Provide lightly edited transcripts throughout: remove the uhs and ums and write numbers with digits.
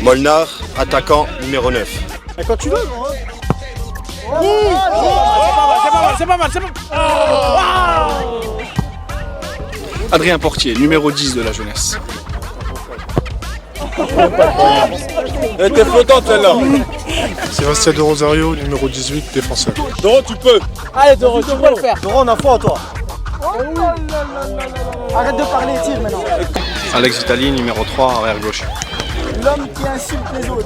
Molnar, attaquant numéro 9. Et quand tu veux, C'est pas mal. Adrien Portier, numéro 10 de la jeunesse. Elle était flottante celle-là. Sébastien de Rosario, numéro 18, défenseur. Doro, tu peux. Allez, Doro, tu peux le faire. Doro, on a foi en toi. Arrête de parler, tire maintenant. Alex Vitali, numéro 3, arrière gauche. L'homme qui insulte les autres.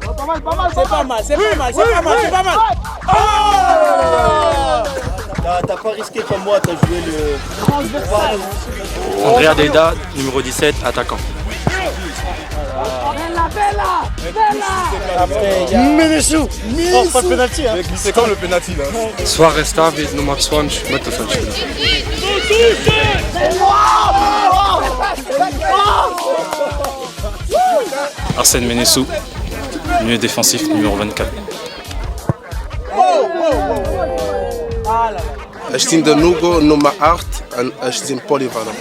C'est pas mal. T'as pas risqué comme moi, t'as joué le... Andrea Deida, numéro 17, attaquant. Menesou. Oh, pas de penalty, hein. C'est comme le penalty là. Soares David, numéro 20, Mato Sanchez. Arsène Menessou, milieu défensif, numéro 24. Ashtin de Nugo, Noma Art, et Ashtin Polyvalent.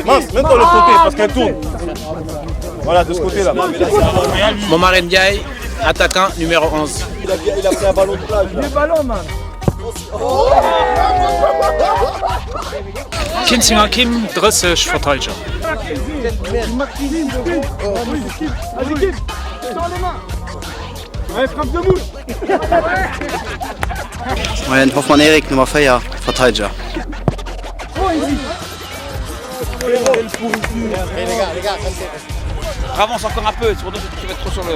Mince, même dans le côté parce qu'elle tourne. Voilà, de ce côté-là. Momar Ndiaye, attaquant numéro 11. Il a pris un ballon de plage. Le ballon, man. Kim Singa-Kim, Dressage, Verteidiger. Ryan Hoffmann Erik, Nummer 4, Verteidiger. Avance encore un peu, c'est pour nous que tu vas être trop sur le...